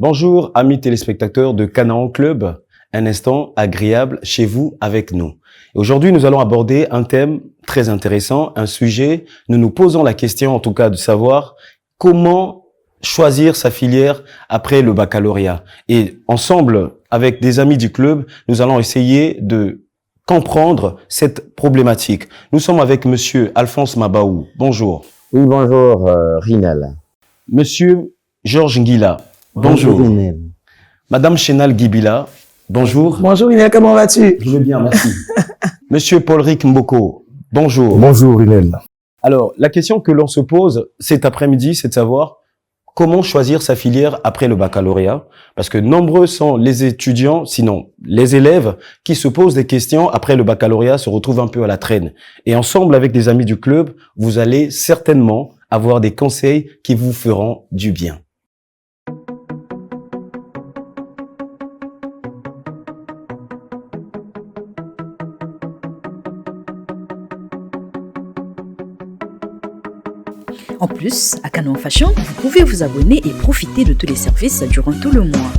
Bonjour amis téléspectateurs de Canaan Club, un instant agréable chez vous avec nous. Aujourd'hui, nous allons aborder un thème très intéressant, un sujet. Nous nous posons la question en tout cas de savoir comment choisir sa filière après le baccalauréat. Et ensemble, avec des amis du club, nous allons essayer de comprendre cette problématique. Nous sommes avec monsieur Alphonse Mabaou. Bonjour. Oui, bonjour Rinel. Monsieur Georges Nguila. Bonjour. Madame Chenal Guibila, bonjour. Bonjour Rinel, comment vas-tu? Je vais bien, merci. Monsieur Paul-Ric Mboko, bonjour. Bonjour Rinel. Alors, la question que l'on se pose cet après-midi, c'est de savoir comment choisir sa filière après le baccalauréat. Parce que nombreux sont les étudiants, sinon les élèves, qui se posent des questions après le baccalauréat, se retrouvent un peu à la traîne. Et ensemble, avec des amis du club, vous allez certainement avoir des conseils qui vous feront du bien. En plus, à Canaan Fashion, vous pouvez vous abonner et profiter de tous les services durant tout le mois.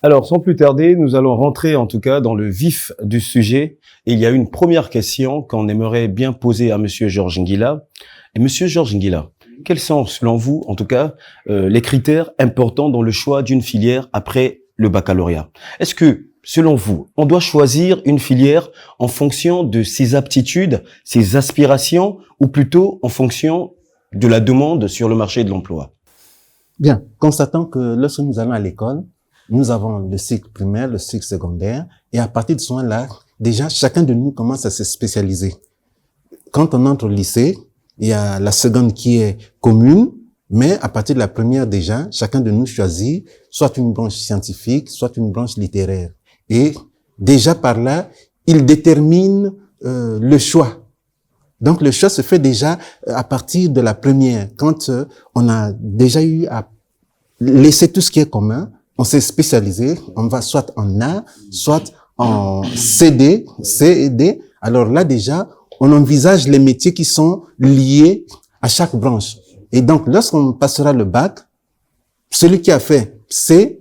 Alors, sans plus tarder, nous allons rentrer en tout cas dans le vif du sujet. Et il y a une première question qu'on aimerait bien poser à monsieur Georges Nguila. Et monsieur Georges Nguila, quels sont, selon vous, en tout cas, les critères importants dans le choix d'une filière après le baccalauréat? Est-ce que, selon vous, on doit choisir une filière en fonction de ses aptitudes, ses aspirations, ou plutôt en fonction de la demande sur le marché de l'emploi? Bien, constatons que lorsque nous allons à l'école, nous avons le cycle primaire, le cycle secondaire, et à partir de ce moment-là, déjà, chacun de nous commence à se spécialiser. Quand on entre au lycée, il y a la seconde qui est commune, mais à partir de la première déjà, chacun de nous choisit soit une branche scientifique, soit une branche littéraire. Et déjà par là, il détermine le choix. Donc le choix se fait déjà à partir de la première. Quand on a déjà eu à laisser tout ce qui est commun, on s'est spécialisé, on va soit en A, soit en CD, C et D. Alors là déjà, on envisage les métiers qui sont liés à chaque branche. Et donc, lorsqu'on passera le bac, celui qui a fait C,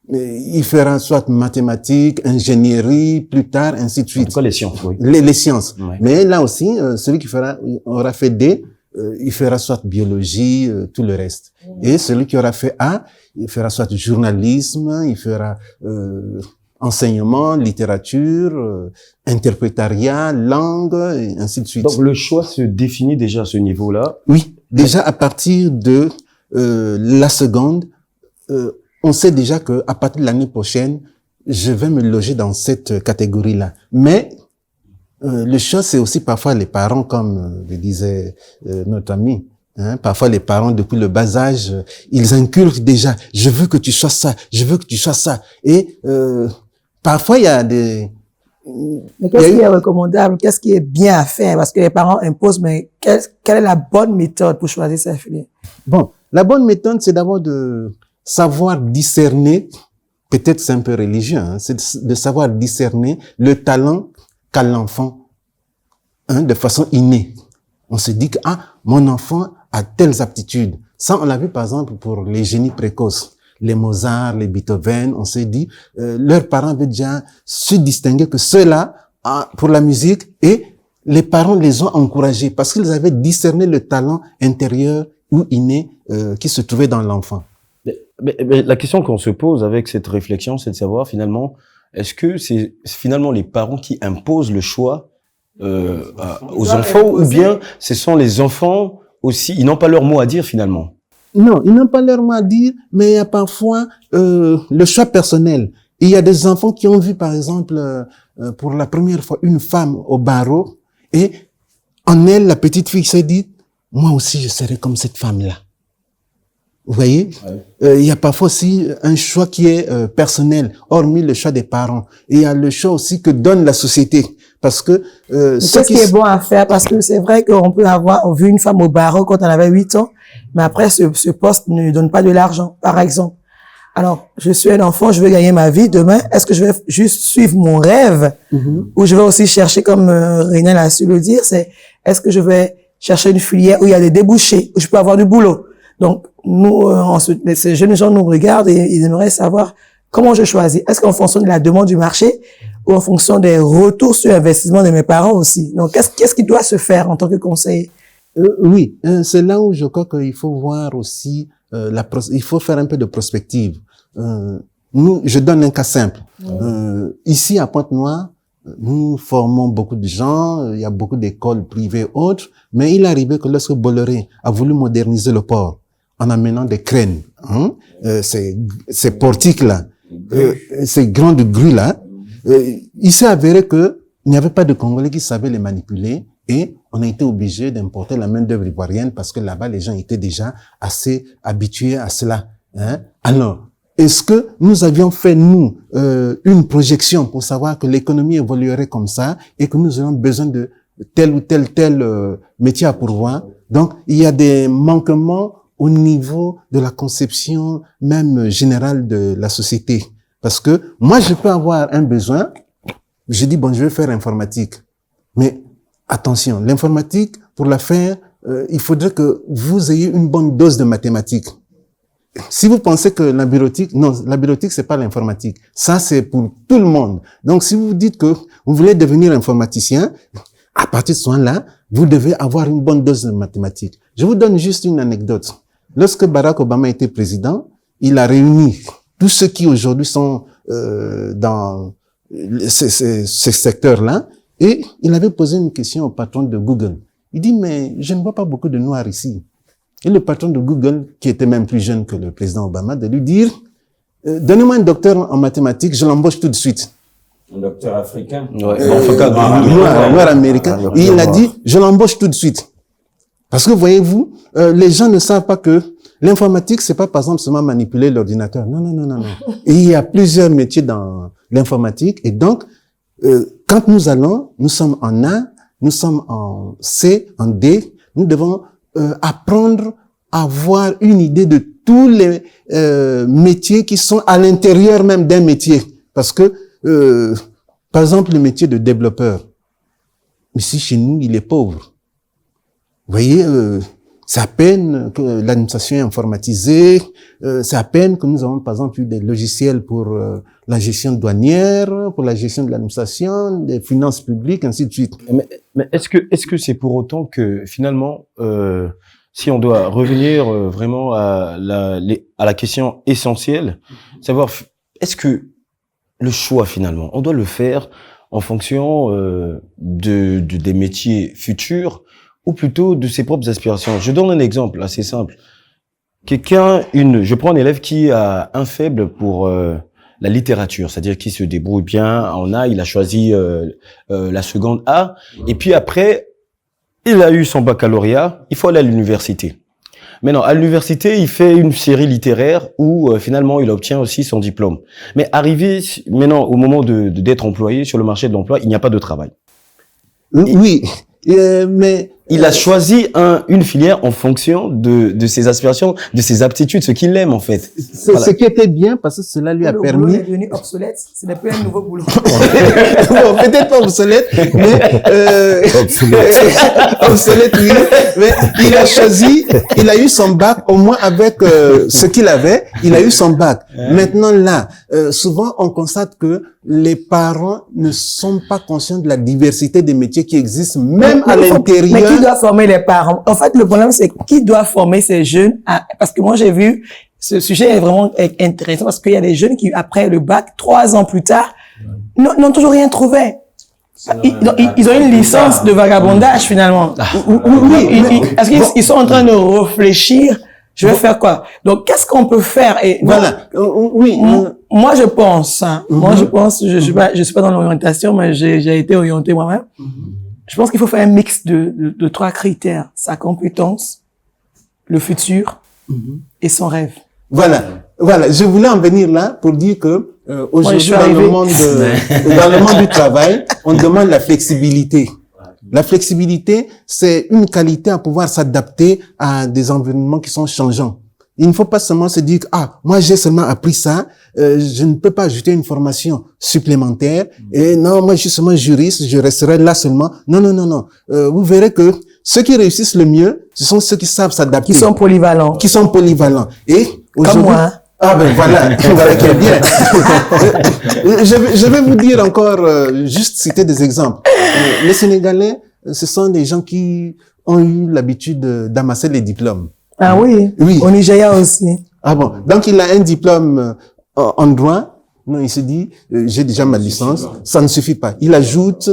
il fera soit mathématiques, ingénierie, plus tard, ainsi de suite. En tout cas, les sciences, oui. Les sciences. Ouais. Mais là aussi, celui qui aura fait D, il fera soit biologie, tout le reste. Et celui qui aura fait A, il fera soit journalisme, il fera enseignement, littérature, interprétariat, langue, et ainsi de suite. Donc le choix se définit déjà à ce niveau-là. Oui, déjà à partir de la seconde, on sait déjà que à partir de l'année prochaine, je vais me loger dans cette catégorie-là. Mais le choix, c'est aussi parfois les parents, comme le disait notre ami. Parfois, les parents, depuis le bas âge, ils inculquent déjà, je veux que tu sois ça, je veux que tu sois ça. Et parfois, il y a des... Mais qu'est-ce qui est recommandable? Qu'est-ce qui est bien à faire? Parce que les parents imposent, mais quelle est la bonne méthode pour choisir sa filière? Bon, la bonne méthode, c'est d'abord de savoir discerner, peut-être c'est un peu religieux, c'est de savoir discerner le talent qu'a l'enfant, de façon innée. On se dit que, mon enfant a telles aptitudes. Ça, on l'a vu par exemple pour les génies précoces. Les Mozart, les Beethoven, on s'est dit, leurs parents avaient déjà su distinguer que ceux-là, pour la musique, et les parents les ont encouragés parce qu'ils avaient discerné le talent intérieur ou inné qui se trouvait dans l'enfant. Mais la question qu'on se pose avec cette réflexion, c'est de savoir finalement, est-ce que c'est finalement les parents qui imposent le choix aux enfants, ou bien ce sont les enfants aussi, ils n'ont pas leur mot à dire finalement? Non, ils n'ont pas leur mot à dire, mais il y a parfois le choix personnel. Il y a des enfants qui ont vu, par exemple, pour la première fois, une femme au barreau, et en elle, la petite fille s'est dit, moi aussi, je serai comme cette femme-là. Vous voyez, il y a parfois aussi un choix qui est personnel, hormis le choix des parents. Et il y a le choix aussi que donne la société. Parce que qu'est-ce qui est bon à faire? Parce que c'est vrai qu'on peut avoir vu une femme au barreau quand on avait 8 ans, mais après, ce poste ne donne pas de l'argent, par exemple. Alors, je suis un enfant, je veux gagner ma vie. Demain, est-ce que je vais juste suivre mon rêve ou je vais aussi chercher, comme Rénal a su le dire, est-ce que je vais chercher une filière où il y a des débouchés, où je peux avoir du boulot? Donc, nous, ces jeunes gens nous regardent et ils aimeraient savoir comment je choisis. Est-ce qu'en fonction de la demande du marché ou en fonction des retours sur investissement de mes parents aussi? Donc, qu'est-ce qui doit se faire en tant que conseiller? Oui, c'est là où je crois qu'il faut voir aussi, il faut faire un peu de prospective. Je donne un cas simple. Ici, à Pointe-Noire, nous formons beaucoup de gens, il y a beaucoup d'écoles privées autres, mais il est arrivé que lorsque Bolloré a voulu moderniser le port, en amenant des crènes, ces portiques-là, ces grandes grues-là, il s'est avéré que il n'y avait pas de Congolais qui savaient les manipuler et on a été obligé d'importer la main-d'œuvre ivoirienne parce que là-bas, les gens étaient déjà assez habitués à cela. Alors, est-ce que nous avions fait, nous, une projection pour savoir que l'économie évoluerait comme ça et que nous aurions besoin de tel ou tel métier à pourvoir? Donc, il y a des manquements au niveau de la conception même générale de la société. Parce que moi, je peux avoir un besoin, je dis, bon, je vais faire informatique. Mais attention, l'informatique, pour la faire, il faudrait que vous ayez une bonne dose de mathématiques. Si vous pensez que la bureautique, non, la bureautique, c'est pas l'informatique. Ça, c'est pour tout le monde. Donc, si vous dites que vous voulez devenir informaticien, à partir de ce moment-là, vous devez avoir une bonne dose de mathématiques. Je vous donne juste une anecdote. Lorsque Barack Obama était président, il a réuni tous ceux qui aujourd'hui sont dans ces secteurs-là, et il avait posé une question au patron de Google. Il dit, mais je ne vois pas beaucoup de Noirs ici. Et le patron de Google, qui était même plus jeune que le président Obama, de lui dire, donnez-moi un docteur en mathématiques, je l'embauche tout de suite. Un docteur africain? Noir américain. Et il a dit, je l'embauche tout de suite. Parce que voyez-vous, les gens ne savent pas que l'informatique, c'est pas par exemple seulement manipuler l'ordinateur. Non. Et il y a plusieurs métiers dans l'informatique. Et donc, quand nous sommes en A, nous sommes en C, en D, nous devons apprendre à avoir une idée de tous les métiers qui sont à l'intérieur même d'un métier. Parce que, par exemple, le métier de développeur, ici chez nous, il est pauvre. Vous voyez, c'est à peine que l'administration est informatisée, c'est à peine que nous avons par exemple eu des logiciels pour la gestion douanière, pour la gestion de l'administration, des finances publiques, ainsi de suite. Mais est-ce que c'est pour autant que finalement, si on doit revenir vraiment à la question essentielle, savoir est-ce que le choix finalement, on doit le faire en fonction des métiers futurs ou plutôt de ses propres aspirations. Je donne un exemple assez simple. Je prends un élève qui a un faible pour la littérature, c'est-à-dire qui se débrouille bien en A, il a choisi la seconde A, et puis après, il a eu son baccalauréat, il faut aller à l'université. Maintenant, à l'université, il fait une série littéraire où finalement, il obtient aussi son diplôme. Mais arrivé maintenant au moment d'être employé sur le marché de l'emploi, il n'y a pas de travail. Oui, mais il a choisi une filière en fonction de ses aspirations, de ses aptitudes, ce qu'il aime en fait. Voilà. Ce qui était bien parce que cela lui a permis. Le boulot est devenu obsolète. Ce n'est plus un nouveau boulot. Bon, peut-être pas obsolète, mais obsolète, oui. Mais il a choisi, il a eu son bac au moins avec ce qu'il avait. Il a eu son bac. Maintenant là, souvent on constate que les parents ne sont pas conscients de la diversité des métiers qui existent, même à l'intérieur. Mais qui doit former les parents? En fait, le problème, c'est qui doit former ces jeunes parce que moi, j'ai vu, ce sujet est vraiment intéressant parce qu'il y a des jeunes qui, après le bac, 3 ans plus tard, n'ont toujours rien trouvé. Ils ont une licence de vagabondage, finalement. Oui, parce qu'ils sont en train de réfléchir. Je vais faire quoi? Donc, qu'est-ce qu'on peut faire? Et voilà. Oui. Moi, je pense, je suis pas dans l'orientation, mais j'ai été orienté moi-même. Je pense qu'il faut faire un mix de 3 critères. Sa compétence, le futur et son rêve. Voilà. Je voulais en venir là pour dire que aujourd'hui, dans le monde du travail, on demande la flexibilité. La flexibilité, c'est une qualité à pouvoir s'adapter à des environnements qui sont changeants. Il ne faut pas seulement se dire moi j'ai seulement appris ça, je ne peux pas ajouter une formation supplémentaire. Et non, moi je suis seulement juriste, je resterai là seulement. Non. Vous verrez que ceux qui réussissent le mieux, ce sont ceux qui savent s'adapter, Qui sont polyvalents. Et Comme moi. Voilà, qui est bien. Je vais vous dire encore, juste citer des exemples. Les Sénégalais, ce sont des gens qui ont eu l'habitude d'amasser les diplômes. Ah oui. Au Nigeria aussi. Ah bon. Donc, il a un diplôme en droit. Non, il se dit, j'ai déjà ma licence. Ça ne suffit pas. Il ajoute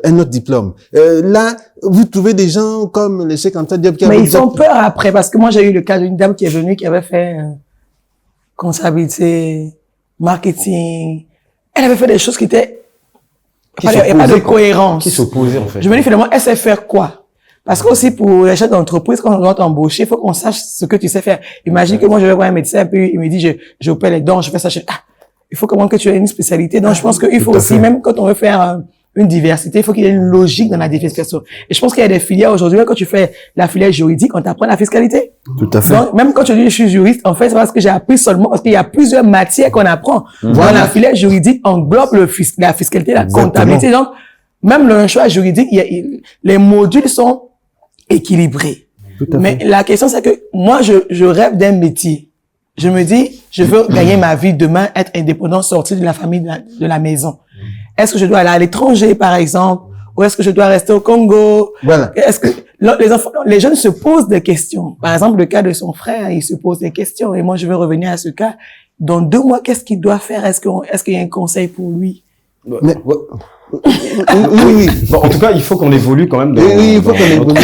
un autre diplôme. Là, vous trouvez des gens comme le Cheikh Anta Diop qui Mais ils ont peur après, parce que moi, j'ai eu le cas d'une dame qui est venue, qui avait fait comptabilité, marketing. Elle avait fait des choses qui étaient... Il n'y a pas de cohérence. Qui s'opposaient, en fait. Je me dis, finalement, elle sait faire quoi? Parce que aussi, pour les chefs d'entreprise, quand on doit t'embaucher, il faut qu'on sache ce que tu sais faire. Imagine que moi, je vais voir un médecin, puis il me dit, j'opère les dents, je fais ça. Il faut comment que tu aies une spécialité. Donc, je pense qu'il faut aussi, même quand on veut faire une diversité, il faut qu'il y ait une logique dans la diversification. Et je pense qu'il y a des filières aujourd'hui, même quand tu fais la filière juridique, on t'apprend la fiscalité. Tout à fait. Donc, même quand tu dis je suis juriste, en fait, c'est parce que j'ai appris seulement, parce qu'il y a plusieurs matières qu'on apprend. Voilà. La filière juridique englobe la fiscalité, la comptabilité. Donc, même le choix juridique, les modules sont équilibrés. Mais la question, c'est que moi, je rêve d'un métier. Je me dis, je veux gagner ma vie demain, être indépendant, sortir de la famille, de la maison. Est-ce que je dois aller à l'étranger, par exemple, ou est-ce que je dois rester au Congo? Voilà. Est-ce que les jeunes se posent des questions. Par exemple, le cas de son frère, il se pose des questions. Et moi, je veux revenir à ce cas. Dans 2 mois, qu'est-ce qu'il doit faire? Est-ce qu'il y a un conseil pour lui? Mais, oui. Bon, en tout cas, il faut qu'on évolue quand même. Il faut qu'on évolue.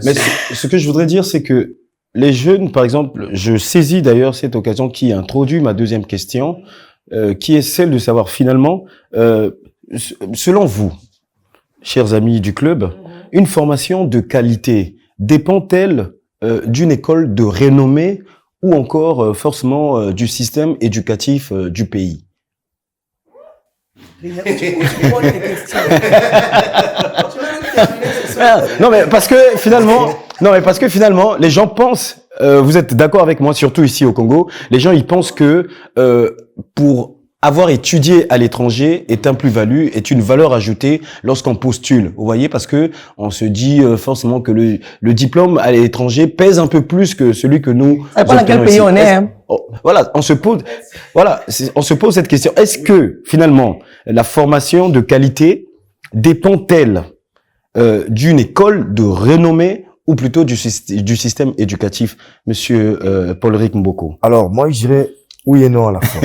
Mais ce que je voudrais dire, c'est que les jeunes, par exemple, je saisis d'ailleurs cette occasion qui introduit ma deuxième question, qui est celle de savoir finalement, selon vous, chers amis du club, une formation de qualité dépend-elle d'une école de renommée ou encore forcément du système éducatif du pays? Non mais parce que finalement les gens pensent, vous êtes d'accord avec moi, surtout ici au Congo, les gens ils pensent que pour avoir étudié à l'étranger est un plus-value, est une valeur ajoutée lorsqu'on postule. Vous voyez, parce que on se dit forcément que le diplôme à l'étranger pèse un peu plus que celui que nous. Ça dépend dans quel pays on est. Hein. Voilà, on se pose cette question. Est-ce que finalement la formation de qualité dépend-elle d'une école de renommée ou plutôt du système éducatif, Monsieur Paul-Rick Mboko? Alors moi je dirais oui et non à la fois.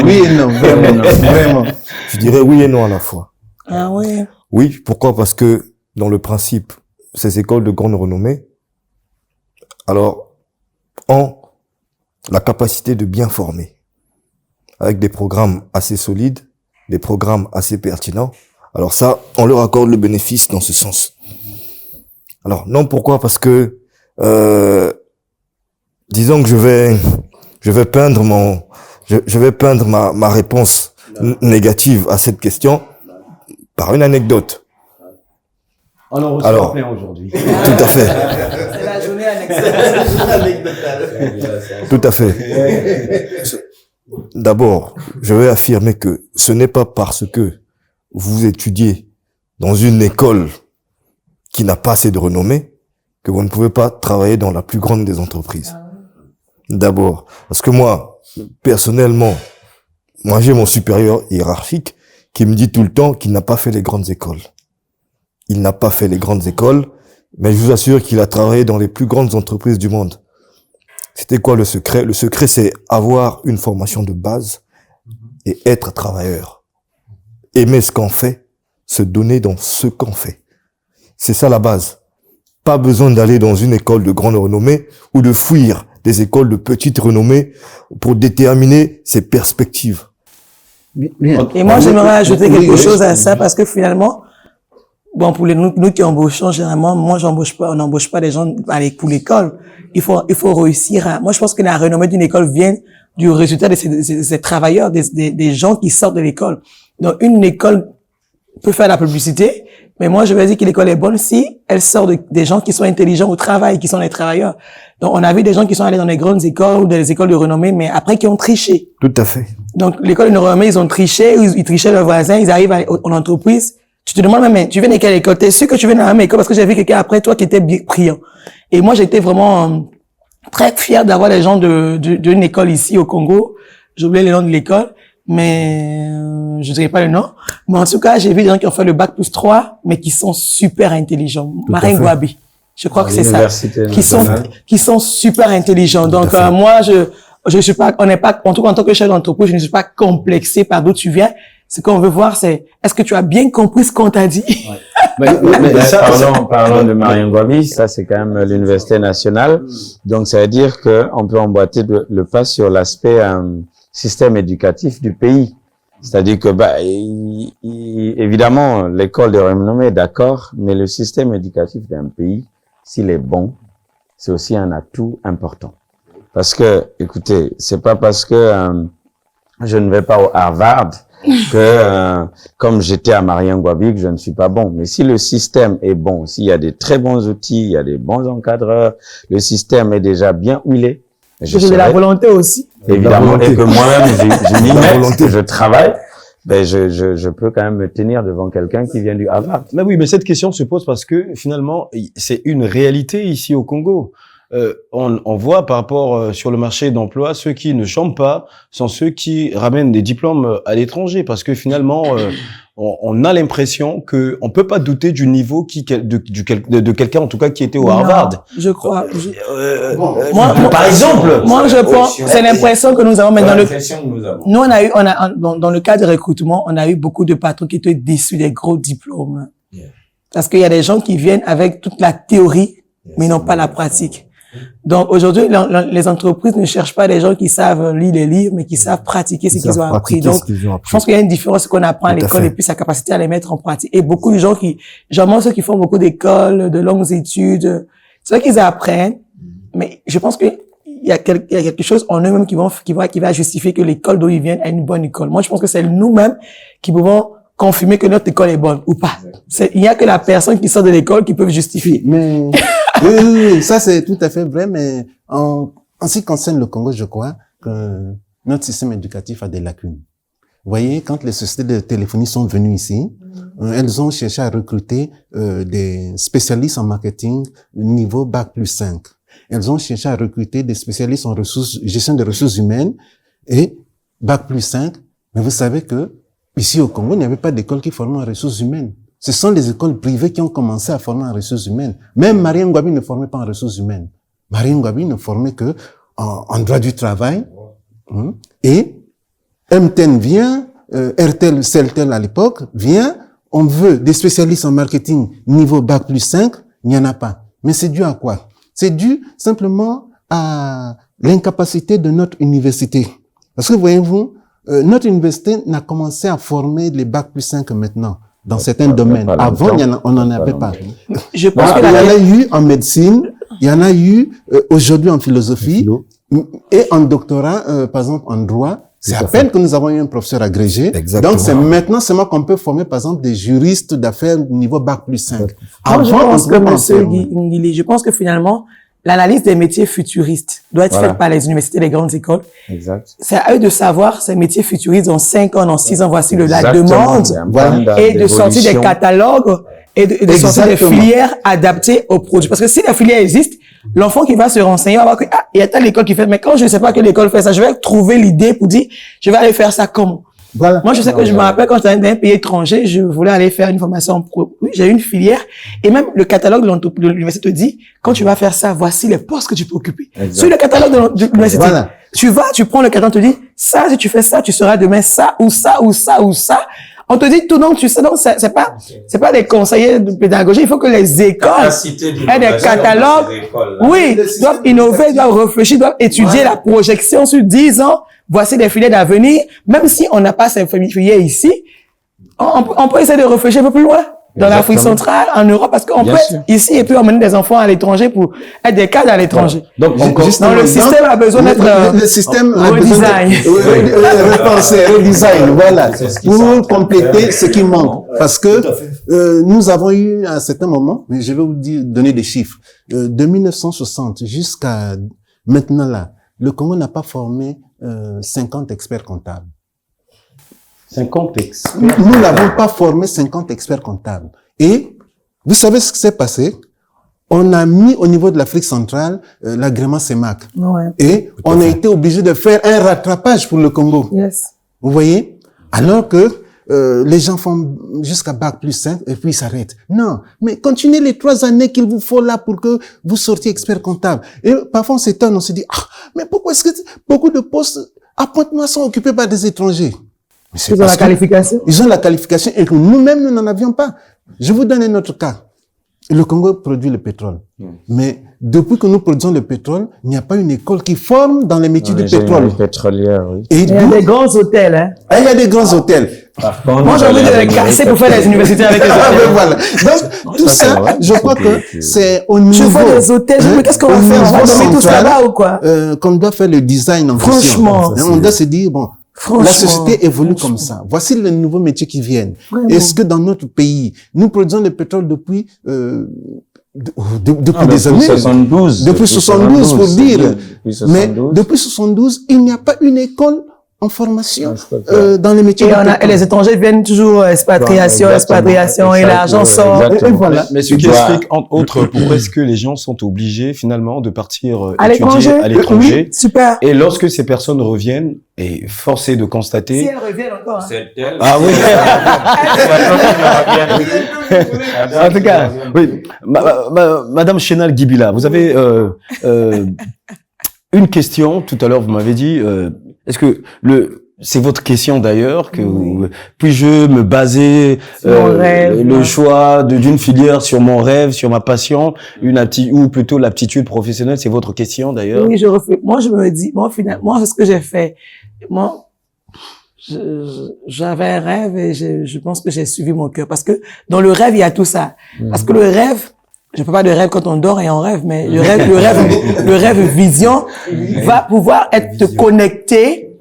Oui et non, vraiment. Je dirais oui et non à la fois. Ah oui. Oui, pourquoi? Parce que dans le principe, ces écoles de grande renommée, alors, ont la capacité de bien former, avec des programmes assez solides, des programmes assez pertinents. Alors ça, on leur accorde le bénéfice dans ce sens. Alors non, pourquoi? Parce que disons que je vais peindre ma réponse négative à cette question par une anecdote. Alors, aujourd'hui. Tout à fait. C'est la journée anecdotique. Tout à fait. D'abord, je vais affirmer que ce n'est pas parce que vous étudiez dans une école qui n'a pas assez de renommée que vous ne pouvez pas travailler dans la plus grande des entreprises. D'abord, parce que moi, personnellement, j'ai mon supérieur hiérarchique qui me dit tout le temps qu'il n'a pas fait les grandes écoles. Il n'a pas fait les grandes écoles, mais je vous assure qu'il a travaillé dans les plus grandes entreprises du monde. C'était quoi le secret? Le secret, c'est avoir une formation de base et être travailleur. Aimer ce qu'on fait, se donner dans ce qu'on fait. C'est ça la base. Pas besoin d'aller dans une école de grande renommée ou de fuir des écoles de petite renommée pour déterminer ses perspectives. Et moi, j'aimerais ajouter quelque chose à ça parce que finalement, bon, pour nous qui embauchons, généralement, moi, on n'embauche pas des gens pour l'école. Il faut réussir moi, je pense que la renommée d'une école vient du résultat de ces travailleurs, des gens qui sortent de l'école. Donc, une école peut faire la publicité, mais moi, je vais dire que l'école est bonne si elle sort des gens qui sont intelligents au travail, qui sont les travailleurs. Donc, on a vu des gens qui sont allés dans les grandes écoles ou dans les écoles de renommée, mais après qui ont triché. Tout à fait. Donc, l'école de renommée, ils ont triché, ils trichaient leurs voisins, ils arrivent en entreprise. Tu te demandes même, tu viens de quelle école? T'es sûr que tu viens de la même école? Parce que j'ai vu quelqu'un après toi qui était bien brillant. Et moi, j'étais vraiment très fier d'avoir des gens d'une école ici au Congo. J'ai oublié le nom de l'école, mais je dirais pas le nom. Mais en tout cas, j'ai vu des gens qui ont fait le bac+3, mais qui sont super intelligents. Marine Gwabi. Je crois que c'est ça. Qui sont super intelligents. Donc, moi, je suis pas, en tout cas, en tant que chef d'entreprise, je ne suis pas complexé par d'où tu viens. Ce qu'on veut voir, c'est, est-ce que tu as bien compris ce qu'on t'a dit? Ouais. Parlons de Marien Gwabi, ça c'est quand même l'université nationale. Donc, ça veut dire qu'on peut emboîter le pas sur l'aspect système éducatif du pays. C'est-à-dire que, évidemment, l'école de renommée est d'accord, mais le système éducatif d'un pays, s'il est bon, c'est aussi un atout important. Parce que, écoutez, c'est pas parce que je ne vais pas au Harvard que, comme j'étais à Marien Gwabi, que je ne suis pas bon. Mais si le système est bon, s'il y a des très bons outils, il y a des bons encadreurs, le système est déjà bien huilé. J'ai la volonté aussi. Évidemment, et que moi-même, je m'y mets, que je travaille, je peux quand même me tenir devant quelqu'un qui vient du Harvard. Mais oui, mais cette question se pose parce que finalement, c'est une réalité ici au Congo. On voit par rapport sur le marché d'emploi, ceux qui ne chantent pas sont ceux qui ramènent des diplômes à l'étranger, parce que finalement, on a l'impression que on peut pas douter du niveau de quelqu'un en tout cas qui était au Harvard. Non, je crois. Par exemple. Moi, je pense, c'est l'impression que nous avons, mais nous dans le cadre de recrutement, on a eu beaucoup de patrons qui étaient déçus des gros diplômes. Yeah. Parce qu'il y a des gens qui viennent avec toute la théorie, mais n'ont pas la pratique. Donc, aujourd'hui, les entreprises ne cherchent pas des gens qui savent lire les livres, mais qui savent pratiquer ce qu'ils ont appris. Donc, je pense qu'il y a une différence qu'on apprend à l'école et puis sa capacité à les mettre en pratique. Et beaucoup de gens généralement ceux qui font beaucoup d'écoles, de longues études, c'est vrai qu'ils apprennent, mais je pense qu'il y a quelque chose en eux-mêmes qui va justifier que l'école d'où ils viennent est une bonne école. Moi, je pense que c'est nous-mêmes qui pouvons confirmer que notre école est bonne ou pas. Il n'y a que la personne qui sort de l'école qui peut justifier. Mais oui, ça c'est tout à fait vrai, mais en ce qui concerne le Congo, je crois que notre système éducatif a des lacunes. Vous voyez, quand les sociétés de téléphonie sont venues ici, elles ont cherché à recruter des spécialistes en marketing niveau Bac+5. Elles ont cherché à recruter des spécialistes en gestion des ressources humaines et Bac+5. Mais vous savez que ici au Congo, il n'y avait pas d'école qui formait en ressources humaines. Ce sont les écoles privées qui ont commencé à former en ressources humaines. Même Marien Gwabi ne formait pas en ressources humaines. Marien Gwabi ne formait que en droit du travail. Et MTN vient, RTL, Celtel à l'époque vient, on veut des spécialistes en marketing niveau Bac+5, il n'y en a pas. Mais c'est dû à quoi? C'est dû simplement à l'incapacité de notre université. Parce que voyez-vous, notre université n'a commencé à former les Bac+5 maintenant. Dans certains domaines. Avant, on n'en avait pas. Je pense il y en a eu en médecine, il y en a eu aujourd'hui en philosophie et en doctorat, par exemple en droit. C'est à peine que nous avons eu un professeur agrégé. Exactement. Donc c'est maintenant seulement qu'on peut former par exemple des juristes d'affaires niveau Bac+5. Avant, je pense que finalement, l'analyse des métiers futuristes doit être faite par les universités et les grandes écoles. Exact. C'est à eux de savoir ces métiers futuristes dans 5 ans, dans 6 ans, voici la demande. Et de sortir des catalogues et de sortir des filières adaptées aux produits. Parce que si la filière existe, l'enfant qui va se renseigner va voir que, il y a telle école qui fait, mais quand je ne sais pas quelle école fait ça, je vais trouver l'idée pour dire, je vais aller faire ça comment? Voilà. Moi, je sais que je me rappelle quand j'étais dans un pays étranger, je voulais aller faire une formation oui, j'ai une filière. Et même le catalogue de l'université te dit, quand tu vas faire ça, voici les postes que tu peux occuper. Exact. Sur le catalogue de l'université. Voilà. Tu prends le catalogue, te dis, ça, si tu fais ça, tu seras demain ça, ou ça, ou ça, ou ça. On te dit tout, donc tu sais, donc c'est pas des conseillers de pédagogie, il faut que les écoles aient des catalogues, doivent innover, doivent réfléchir, doivent étudier la projection sur 10 ans. Voici des filières d'avenir. Même si on n'a pas ces filières ici, on peut essayer de réfléchir un peu plus loin. dans l'Afrique centrale, en Europe, parce qu'on peut être ici et puis emmener des enfants à l'étranger pour être des cadres à l'étranger. Donc, Donc, le système a besoin d'être le système a redesign. Redesign, voilà, pour compléter ce qui manque. Parce que nous avons eu à un certain moment, mais je vais vous donner des chiffres, de 1960 jusqu'à maintenant là, le Congo n'a pas formé 50 experts comptables. 50 experts. Nous n'avons pas formé 50 experts comptables. Et vous savez ce qui s'est passé? On a mis au niveau de l'Afrique centrale l'agrément CEMAC. Ouais. Et on a été obligé de faire un rattrapage pour le Congo. Yes. Vous voyez? Alors que les gens font jusqu'à bac plus 5 et puis ils s'arrêtent. Non, mais continuez les 3 années qu'il vous faut là pour que vous sortiez expert comptable. Et parfois on s'étonne, on se dit, mais pourquoi est-ce que beaucoup de postes à Pointe-Noire sont occupés par des étrangers? Ils ont la qualification. Ils ont la qualification et que nous-mêmes, nous n'en avions pas. Je vous donne un autre cas. Le Congo produit le pétrole. Mais depuis que nous produisons le pétrole, il n'y a pas une école qui forme dans les métiers du pétrole. Pétrolière, oui. Et Il y a des grands hôtels, hein. il y a des grands hôtels. Moi, j'ai envie de les casser pour faire les universités avec les hôtels. Voilà. Donc, tout ça, je crois que c'est au niveau... Je vois des hôtels, je me dis, qu'est-ce qu'on va faire? On va dormir tous là-bas ou quoi? Qu'on doit faire le design en Franchement. question. On doit se dire, bon, Franchement. la société évolue comme ça. Voici les nouveaux métiers qui viennent. Vraiment. Est-ce que dans notre pays, nous produisons le pétrole depuis depuis des années. 72. Depuis 72 pour dire. Depuis 72. Mais depuis 72, il n'y a pas une école en formation dans les métiers. Et les étrangers viennent toujours expatriation, et l'argent sort. Et voilà. Mais ce qui explique, entre autres, pourquoi est-ce que les gens sont obligés, finalement, de partir À étudier à l'étranger. Oui, super. Et lorsque ces personnes reviennent, et force est de constater... Si elles reviennent encore. Hein. Ah oui. En tout cas, oui. Madame Chénal Guibila, vous avez une question. Tout à l'heure, vous m'avez dit, est-ce que c'est votre question d'ailleurs, que puis-je me baser le choix d'une filière sur mon rêve, sur ma passion, ou plutôt l'aptitude professionnelle, c'est votre question d'ailleurs. Oui, moi je me dis, finalement, c'est ce que j'ai fait. Moi, j'avais un rêve et je pense que j'ai suivi mon cœur, parce que dans le rêve il y a tout ça. Parce que le rêve, je peux pas de rêve quand on dort et on rêve, mais le rêve vision va pouvoir être connecté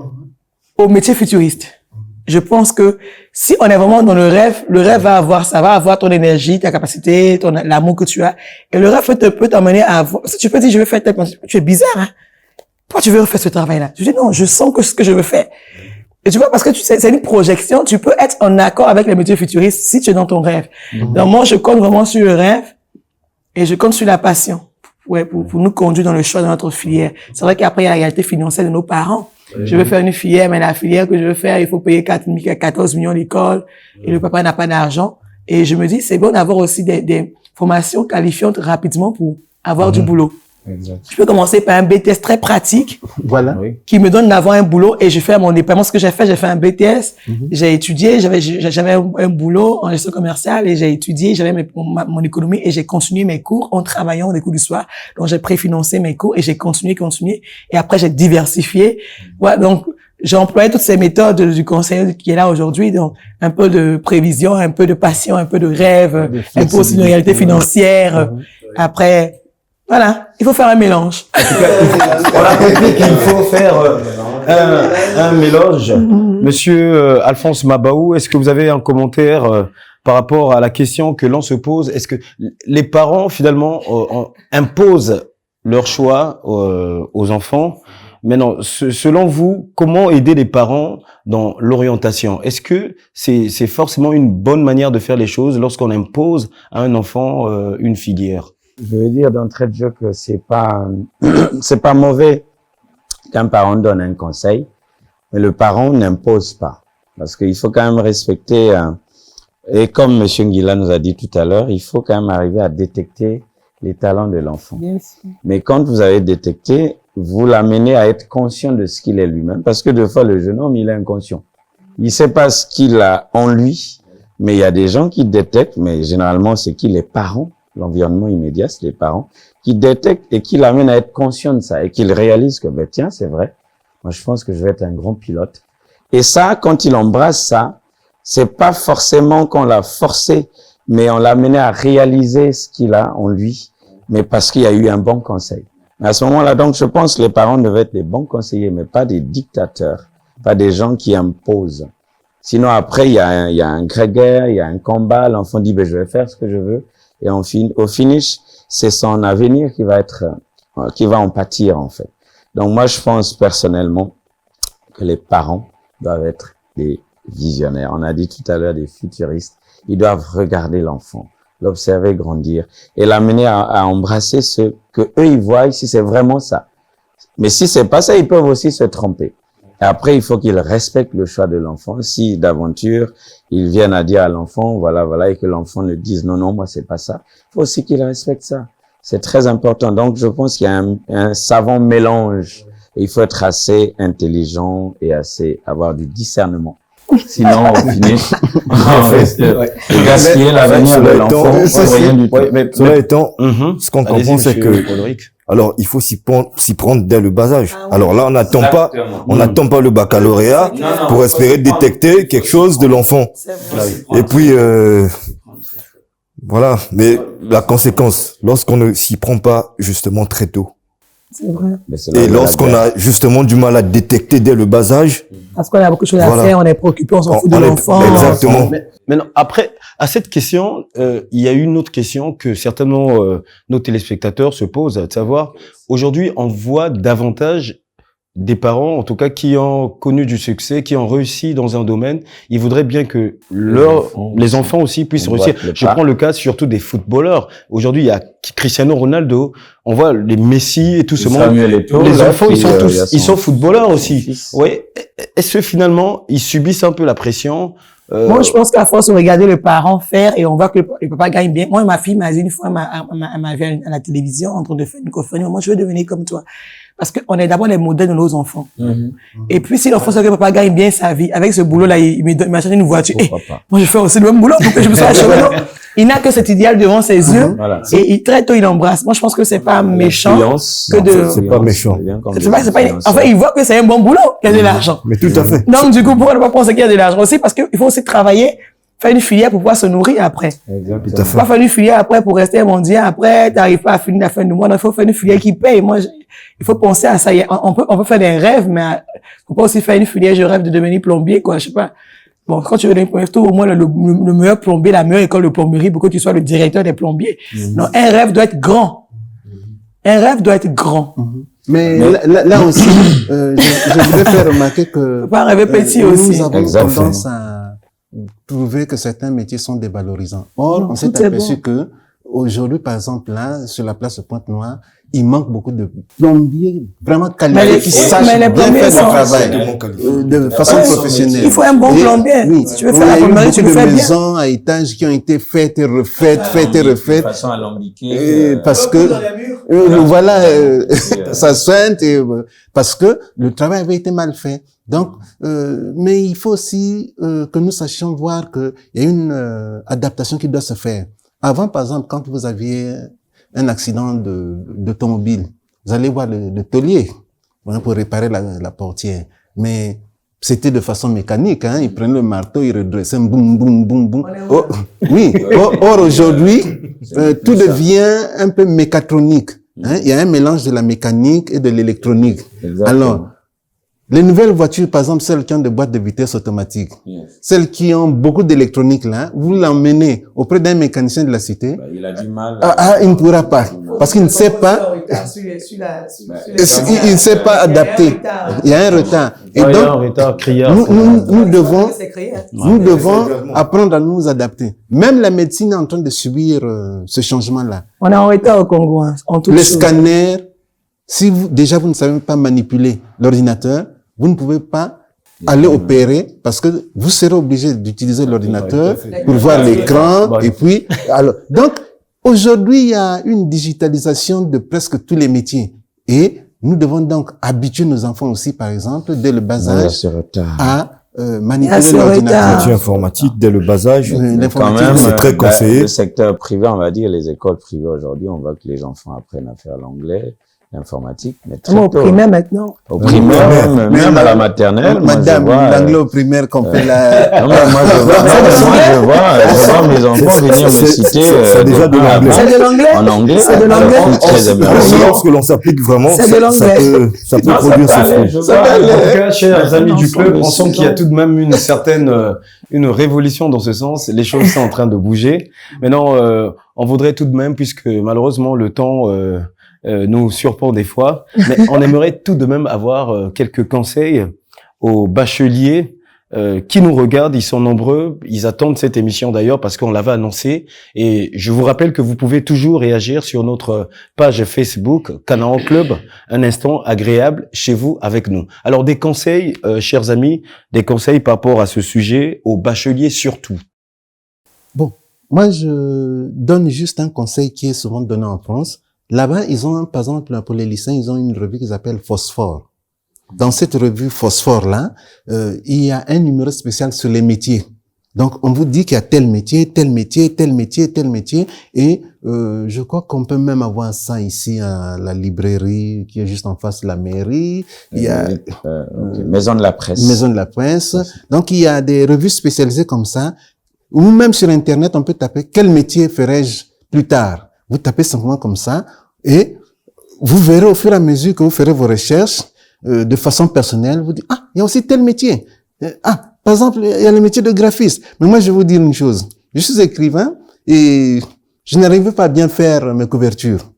au métier futuriste. Je pense que si on est vraiment dans le rêve va avoir ton énergie, ta capacité, l'amour que tu as. Et le rêve peut t'emmener à avoir, si tu peux dire, je veux faire tu es bizarre, hein. Pourquoi tu veux refaire ce travail-là? Je dis non, je sens que ce que je veux faire. Et tu vois, parce que c'est une projection, tu peux être en accord avec les métiers futuristes si tu es dans ton rêve. Donc moi, je compte vraiment sur le rêve et je compte sur la passion. Ouais, pour nous conduire dans le choix de notre filière. C'est vrai qu'après, il y a la réalité financière de nos parents. Je veux faire une filière, mais la filière que je veux faire, il faut payer 14 millions d'écoles et le papa n'a pas d'argent. Et je me dis, c'est bon d'avoir aussi des formations qualifiantes rapidement pour avoir du boulot. Exact. Je peux commencer par un BTS très pratique. Voilà. Qui me donne d'avoir un boulot et je fais mon déploiement. Ce que j'ai fait un BTS. J'ai étudié, j'avais un boulot en gestion commerciale et j'ai étudié, j'avais mon économie et j'ai continué mes cours en travaillant des cours du soir. Donc, j'ai préfinancé mes cours et j'ai continué. Et après, j'ai diversifié. Ouais, donc, j'ai employé toutes ces méthodes du conseiller qui est là aujourd'hui. Donc, un peu de prévision, un peu de passion, un peu de rêve, un peu aussi de réalité financière. Après, voilà, il faut faire un mélange. On a compris qu'il faut faire un mélange. Monsieur Alphonse Mabaou, est-ce que vous avez un commentaire par rapport à la question que l'on se pose? Est-ce que les parents, finalement, imposent leur choix aux enfants? Maintenant, selon vous, comment aider les parents dans l'orientation? Est-ce que c'est forcément une bonne manière de faire les choses lorsqu'on impose à un enfant une filière? Je veux dire d'entrée de jeu que c'est pas mauvais qu'un parent donne un conseil, mais le parent n'impose pas. Parce qu'il faut quand même respecter, et comme Monsieur Nguila nous a dit tout à l'heure, il faut quand même arriver à détecter les talents de l'enfant. Mais quand vous avez détecté, vous l'amenez à être conscient de ce qu'il est lui-même. Parce que des fois, le jeune homme, il est inconscient. Il sait pas ce qu'il a en lui, mais il y a des gens qui détectent, mais généralement, c'est qui les parents. L'environnement immédiat, c'est les parents qui détectent et qui l'amènent à être conscient de ça et qu'ils réalisent que, ben, tiens, c'est vrai. Moi, je pense que je vais être un grand pilote. Et ça, quand il embrasse ça, c'est pas forcément qu'on l'a forcé mais on l'a amené à réaliser ce qu'il a en lui, mais parce qu'il y a eu un bon conseil. À ce moment-là, donc, je pense que les parents devaient être des bons conseillers, mais pas des dictateurs, pas des gens qui imposent. Sinon, après, il y a un grégaire, il y a un combat, l'enfant dit, ben, je vais faire ce que je veux, et au finish, c'est son avenir qui va en pâtir, en fait. Donc, moi, je pense personnellement que les parents doivent être des visionnaires. On a dit tout à l'heure des futuristes. Ils doivent regarder l'enfant, l'observer grandir et l'amener à embrasser ce que eux ils voient si c'est vraiment ça. Mais si c'est pas ça, ils peuvent aussi se tromper. Et après, il faut qu'ils respectent le choix de l'enfant. Si d'aventure, ils viennent à dire à l'enfant, voilà, et que l'enfant le dise, non, moi, c'est pas ça. Il faut aussi qu'il respecte ça. C'est très important. Donc, je pense qu'il y a un savant mélange. Et il faut être assez intelligent et avoir du discernement. Sinon, au finish, on va gaspiller l'avenir de l'enfant. Cela étant, ce qu'on comprend, c'est que, alors, il faut s'y prendre dès le bas âge. Alors là, on n'attend pas le baccalauréat pour espérer détecter quelque chose de l'enfant. Et puis, voilà. Mais la conséquence, lorsqu'on ne s'y prend pas justement très tôt, c'est vrai. Et lorsqu'on a justement du mal à détecter dès le bas âge. Parce qu'on a beaucoup de choses à faire, on est préoccupé, on s'en fout de l'enfant. Exactement. Mais non, après, à cette question, il y a une autre question que certainement nos téléspectateurs se posent, à savoir, aujourd'hui, on voit davantage des parents, en tout cas, qui ont connu du succès, qui ont réussi dans un domaine. Ils voudraient bien que les enfants aussi puissent réussir. Je prends le cas surtout des footballeurs. Aujourd'hui, il y a Cristiano Ronaldo, on voit les Messi et tout ce monde. Les enfants, ils sont footballeurs aussi. Ouais. Est-ce que finalement, ils subissent un peu la pression? Moi, je pense qu'à force de regarder le parent faire et on voit que le papa gagne bien. Moi, ma fille m'a dit une fois, elle m'a vu à la télévision en train de faire une conférence. Moi, je veux devenir comme toi. Parce qu'on est d'abord les modèles de nos enfants. Et puis, si l'enfant sait que papa gagne bien sa vie, avec ce boulot-là, il m'a acheté une voiture. Moi, je fais aussi le même boulot pour que je me sois acheté. Il n'a que cet idéal devant ses yeux. Et très tôt, il embrasse. Moi, je pense que c'est pas méchant c'est pas méchant. Enfin, il voit que c'est un bon boulot, qu'il y a de l'argent. Mais tout à fait. Donc, du coup, pourquoi ne pas penser qu'il y a de l'argent aussi? Parce qu'il faut aussi travailler, faire une filière pour pouvoir se nourrir après. Tout à fait. Pas faire une filière après pour rester mondial. Après, t'arrives pas à finir la fin du mois. Il faut faire une filière qui paye. Moi, il faut penser à ça. On peut faire des rêves, mais faut pas aussi faire une filière. Je rêve de devenir plombier, quoi. Je sais pas. Bon, quand tu veux devenir plombier, au moins le meilleur plombier, la meilleure école de plomberie pour que tu sois le directeur des plombiers. Non, un rêve doit être grand. Un rêve doit être grand. Mais là aussi, je voudrais faire remarquer que faut pas rêver petit aussi. Nous avons tendance à trouver que certains métiers sont dévalorisants. Or, on s'est aperçu que aujourd'hui, par exemple, là, sur la place de Pointe-Noire, il manque beaucoup de plombiers vraiment qualifiés qui sachent bien faire le travail de façon professionnelle. Il faut un bon plombier. Oui, si tu veux faire la plomberie, tu le fais bien. Il y a eu beaucoup de maisons à étages qui ont été faites et refaites, De façon alambiquée. Parce que, voilà, ça sointe parce que le travail avait été mal fait. Donc, mais il faut aussi que nous sachions voir que il y a une adaptation qui doit se faire. Avant, par exemple, quand vous aviez un accident d'automobile, vous allez voir le taulier pour réparer la portière. Mais c'était de façon mécanique, hein. Il prenait le marteau, il redressait, boum, boum, boum, boum. Oh, oui. Or aujourd'hui, tout devient un peu mécatronique. Hein. Il y a un mélange de la mécanique et de l'électronique. Alors, les nouvelles voitures, par exemple, celles qui ont des boîtes de vitesse automatiques, celles qui ont beaucoup d'électronique là, vous l'emmenez auprès d'un mécanicien de la cité. Il a du mal. Il ne pourra pas. Parce qu'il ne sait pas. Il ne sait pas adapter. Il y a un retard. Et donc, nous devons apprendre à nous adapter. Même la médecine est en train de subir ce changement-là. On est en retard au Congo, hein, en tout cas. Le scanner, si vous ne savez pas manipuler l'ordinateur, vous ne pouvez pas aller opérer parce que vous serez obligé d'utiliser l'ordinateur pour voir l'écran et puis, alors, donc, aujourd'hui, il y a une digitalisation de presque tous les métiers et nous devons donc habituer nos enfants aussi, par exemple, dès le bas âge à manipuler l'ordinateur. Métier informatique dès le bas âge. L'informatique, c'est très conseillé. Le secteur privé, on va dire, les écoles privées aujourd'hui, on voit que les enfants apprennent à faire l'anglais. l'informatique, mais très Moi, au tôt. primaire maintenant. Au primaire, même à la maternelle. moi, Madame, je vois, l'anglais au primaire qu'on fait là. non, mais moi, je vois mes enfants venir me citer. C'est déjà de l'anglais. C'est de l'anglais. En anglais. C'est de l'anglais. alors, très émerveillé. Lorsque l'on s'applique vraiment, C'est de l'anglais. ça peut produire ses fruits. En tout cas, chers amis du club, on sent qu'il y a tout. tout de même une certaine une révolution dans ce sens. Les choses sont en train de bouger. Maintenant, on voudrait tout de même, puisque malheureusement le temps nous surprend des fois, mais on aimerait tout de même avoir quelques conseils aux bacheliers qui nous regardent. Ils sont nombreux, ils attendent cette émission d'ailleurs parce qu'on l'avait annoncé. Et je vous rappelle que vous pouvez toujours réagir sur notre page Facebook Canaan Club, un instant agréable chez vous avec nous. Alors des conseils, chers amis, des conseils par rapport à ce sujet aux bacheliers surtout. Bon, moi, je donne juste un conseil qui est souvent donné en France. Là-bas, ils ont, par exemple, pour les lycéens, ils ont une revue qui s'appelle Phosphore. Dans cette revue Phosphore-là, il y a un numéro spécial sur les métiers. Donc, on vous dit qu'il y a tel métier, tel métier, tel métier, tel métier. Et je crois qu'on peut même avoir ça ici à la librairie qui est juste en face de la mairie. Il y a Maison de la presse. Maison de la presse. Donc, il y a des revues spécialisées comme ça. Ou même sur Internet, on peut taper « Quel métier ferais-je plus tard ?» Vous tapez simplement comme ça et vous verrez au fur et à mesure que vous ferez vos recherches de façon personnelle, vous dites « Ah, il y a aussi tel métier. Ah, par exemple, il y a le métier de graphiste. » Mais moi, je vais vous dire une chose. Je suis écrivain et je n'arrivais pas à bien faire mes couvertures.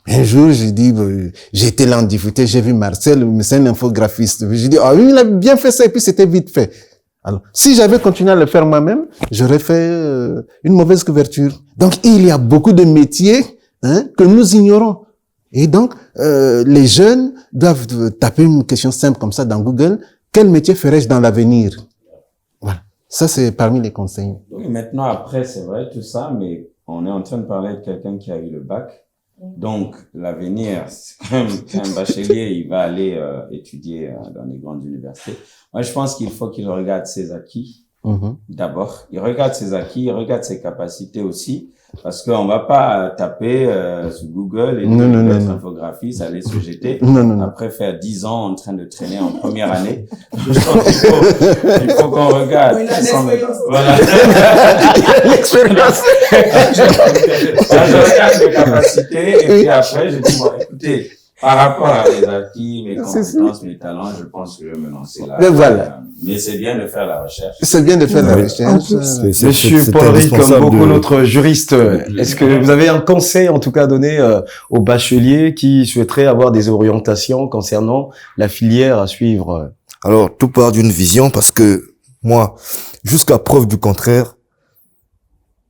Un jour, j'ai dit, j'ai été là en difficulté, j'ai vu Marcel, c'est un infographiste. J'ai dit, ah oui, il a bien fait ça et puis c'était vite fait. Alors, si j'avais continué à le faire moi-même, j'aurais fait une mauvaise couverture. Donc, il y a beaucoup de métiers que nous ignorons. Et donc, les jeunes doivent taper une question simple comme ça dans Google. Quel métier ferais-je dans l'avenir? Voilà. Ça, c'est parmi les conseils. Oui, maintenant, après, c'est vrai, tout ça, mais on est en train de parler de quelqu'un qui a eu le bac. Donc, l'avenir, c'est quand même qu'un bachelier, il va aller étudier dans les grandes universités. Moi, je pense qu'il faut qu'il regarde ses acquis. D'abord, il regarde ses acquis, il regarde ses capacités aussi, parce qu'on va pas taper sur Google et être infographiste, aller se jeter, après faire 10 ans en train de traîner en première année. Je pense qu'il faut qu'on regarde. Voilà. L'expérience. Je regarde mes capacités et puis après, je dis, bon, écoutez, par rapport à mes acquis, mes compétences, mes talents, je pense que je vais me lancer là. Mais voilà. Mais c'est bien de faire la recherche. C'est bien de faire la recherche. Monsieur Paul Rick, comme beaucoup notre juriste, est-ce que vous avez un conseil en tout cas à donner aux bacheliers qui souhaiteraient avoir des orientations concernant la filière à suivre? Alors, tout part d'une vision parce que moi, jusqu'à preuve du contraire,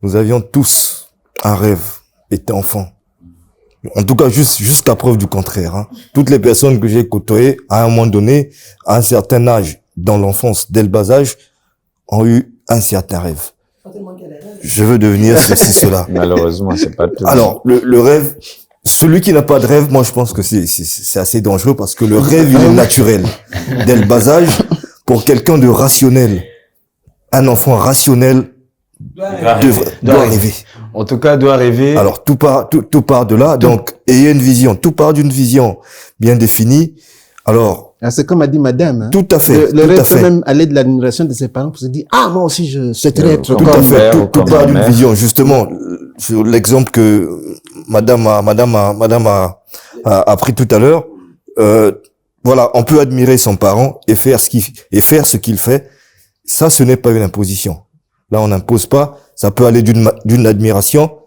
nous avions tous un rêve, étant enfant. En tout cas, jusqu'à preuve du contraire. Hein. Toutes les personnes que j'ai côtoyées, à un moment donné, à un certain âge, dans l'enfance, dès le bas âge, ont eu un certain rêve. Je veux devenir ceci, cela. Malheureusement, c'est pas tout. Alors, le rêve, celui qui n'a pas de rêve, moi, je pense que c'est assez dangereux parce que le rêve, il est naturel. Dès le bas âge, pour quelqu'un de rationnel, un enfant rationnel doit rêver. En tout cas, doit rêver. Alors, tout part de là. Donc, ayez une vision. Tout part d'une vision bien définie. Alors, c'est comme a dit madame. Tout à fait. Le rêve peut même aller de l'admiration de ses parents pour se dire, ah, moi aussi, je souhaiterais être tout comme à fait. Tout part d'une mère. vision. Justement, sur l'exemple que madame a pris tout à l'heure, voilà, on peut admirer son parent et faire ce qu'il fait. Ça, ce n'est pas une imposition. Là, on n'impose pas. Ça peut aller d'une admiration.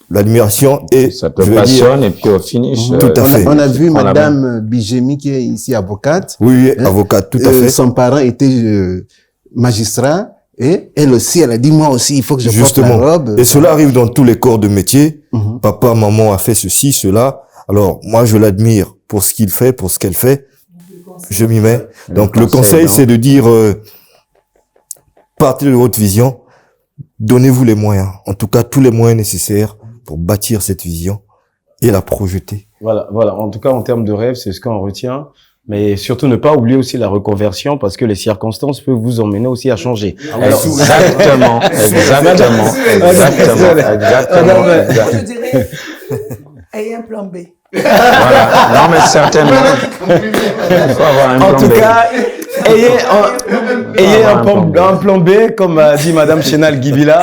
L'admiration et ça te passionne et puis au finish. Tout à fait. On a vu madame Bijemi qui est ici avocate. Oui, avocate, tout à fait. Son parent était magistrat et elle aussi, elle a dit moi aussi, il faut que je porte la robe. Et cela arrive dans tous les corps de métier. Papa, maman a fait ceci, cela. Alors, moi, je l'admire pour ce qu'il fait, pour ce qu'elle fait. Je m'y mets. Donc, le conseil, c'est de dire, partez de votre vision. Donnez-vous les moyens. En tout cas, tous les moyens nécessaires pour bâtir cette vision et la projeter. Voilà. En tout cas, en termes de rêve, c'est ce qu'on retient. Mais surtout, ne pas oublier aussi la reconversion parce que les circonstances peuvent vous emmener aussi à changer. Alors, exactement. Je dirais, ayez un plan B. Voilà. Non, mais certainement. Il faut avoir un En plan tout B. cas, ayez un plan B, comme a dit Madame Chénal Guibila.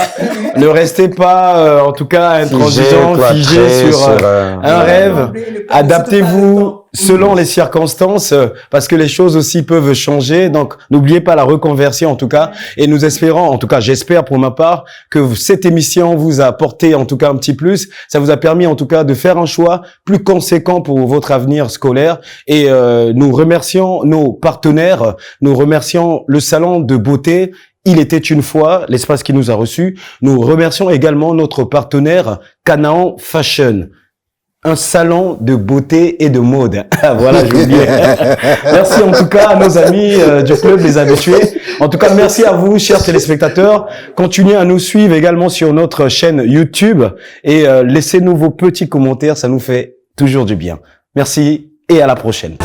Ne restez pas, en tout cas, intransigeant, figé sur un rêve. Adaptez-vous selon les circonstances, parce que les choses aussi peuvent changer. Donc, n'oubliez pas la reconversion, en tout cas. Et nous espérons, en tout cas, j'espère pour ma part, que cette émission vous a apporté, en tout cas, un petit plus. Ça vous a permis, en tout cas, de faire un choix plus conséquent pour votre avenir scolaire. Et nous remercions nos partenaires, nous remercions le salon de beauté. Il était une fois, l'espace qui nous a reçus. Nous remercions également notre partenaire Canaan Fashion. Un salon de beauté et de mode. Voilà, j'ai oublié. Merci en tout cas à nos amis du club Les Habitués. En tout cas, merci à vous, chers téléspectateurs. Continuez à nous suivre également sur notre chaîne YouTube et laissez-nous vos petits commentaires, ça nous fait toujours du bien. Merci et à la prochaine.